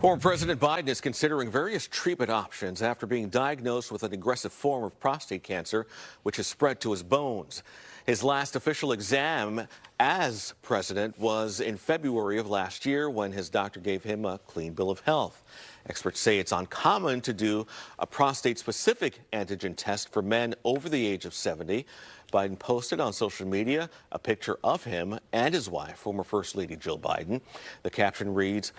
Former President Biden is considering various treatment options after being diagnosed with an aggressive form of prostate cancer, which has spread to his bones. His last official exam as president was in February of last year when his doctor gave him a clean bill of health. Experts say it's uncommon to do a prostate-specific antigen test for men over the age of 70. Biden posted on social media a picture of him and his wife, former First Lady Jill Biden. The caption reads,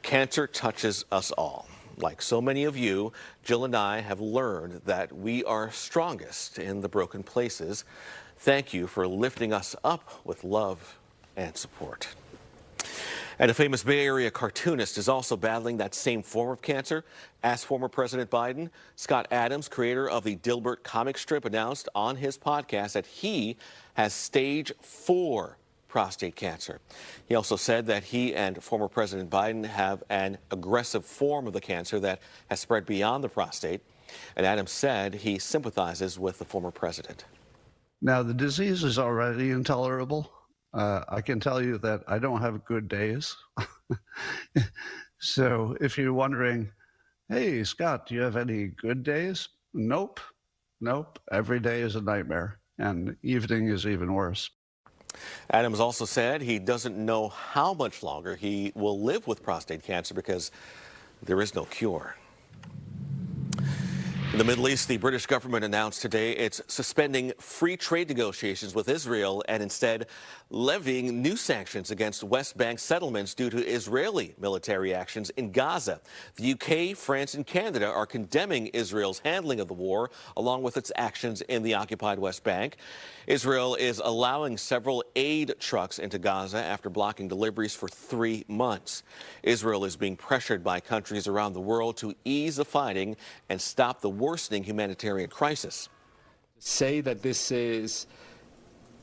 "Cancer touches us all. Like so many of you, Jill and I have learned that we are strongest in the broken places. Thank you for lifting us up with love and support." And a famous Bay Area cartoonist is also battling that same form of cancer as former President Biden. Scott Adams, creator of the Dilbert comic strip, announced on his podcast that he has stage 4 prostate cancer. He also said that he and former President Biden have an aggressive form of the cancer that has spread beyond the prostate. And Adams said he sympathizes with the former president. Now, the disease is already intolerable. I can tell you that I don't have good days. So if you're wondering, hey, Scott, do you have any good days? Nope. Every day is a nightmare, and evening is even worse. Adams also said he doesn't know how much longer he will live with prostate cancer because there is no cure. In the Middle East, the British government announced today it's suspending free trade negotiations with Israel and instead levying new sanctions against West Bank settlements due to Israeli military actions in Gaza. The UK, France, and Canada are condemning Israel's handling of the war, along with its actions in the occupied West Bank. Israel is allowing several aid trucks into Gaza after blocking deliveries for 3 months. Israel is being pressured by countries around the world to ease the fighting and stop the worsening humanitarian crisis. Say that this is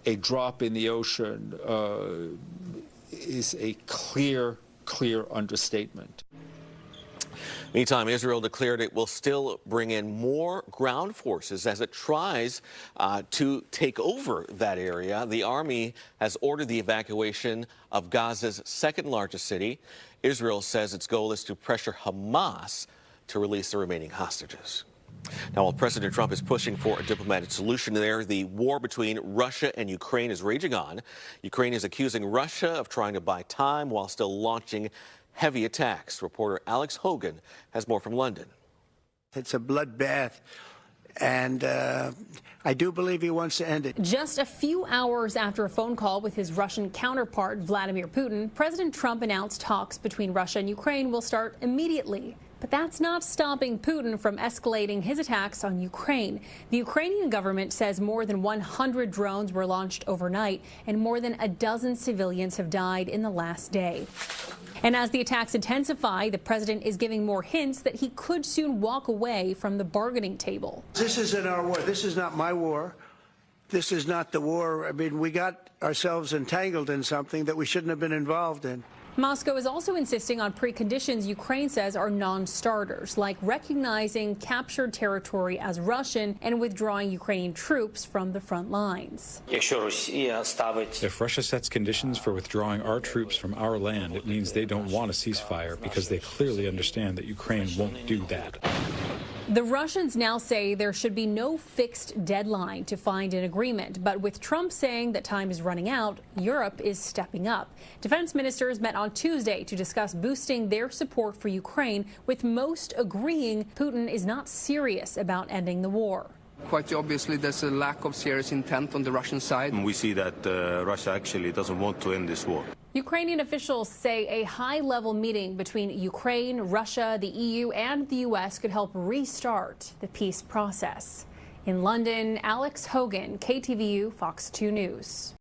a drop in the ocean is a clear understatement. Meantime, Israel declared it will still bring in more ground forces as it tries to take over that area. The army has ordered the evacuation of Gaza's second largest city. Israel says its goal is to pressure Hamas to release the remaining hostages. Now, while President Trump is pushing for a diplomatic solution there, the war between Russia and Ukraine is raging on. Ukraine is accusing Russia of trying to buy time while still launching heavy attacks. Reporter Alex Hogan has more from London. It's a bloodbath, and I do believe he wants to end it. Just a few hours after a phone call with his Russian counterpart, Vladimir Putin, President Trump announced talks between Russia and Ukraine will start immediately. But that's not stopping Putin from escalating his attacks on Ukraine. The Ukrainian government says more than 100 drones were launched overnight, and more than a dozen civilians have died in the last day. And as the attacks intensify, the president is giving more hints that he could soon walk away from the bargaining table. This isn't our war. This is not my war. This is not the war. I mean, we got ourselves entangled in something that we shouldn't have been involved in. Moscow is also insisting on preconditions Ukraine says are non-starters, like recognizing captured territory as Russian and withdrawing Ukrainian troops from the front lines. If Russia sets conditions for withdrawing our troops from our land, it means they don't want a ceasefire because they clearly understand that Ukraine won't do that. The Russians now say there should be no fixed deadline to find an agreement. But with Trump saying that time is running out, Europe is stepping up. Defense ministers met on Tuesday to discuss boosting their support for Ukraine, with most agreeing Putin is not serious about ending the war. Quite obviously, there's a lack of serious intent on the Russian side. We see that Russia actually doesn't want to end this war. Ukrainian officials say a high-level meeting between Ukraine, Russia, the EU, and the U.S. could help restart the peace process. In London, Alex Hogan, KTVU, Fox 2 News.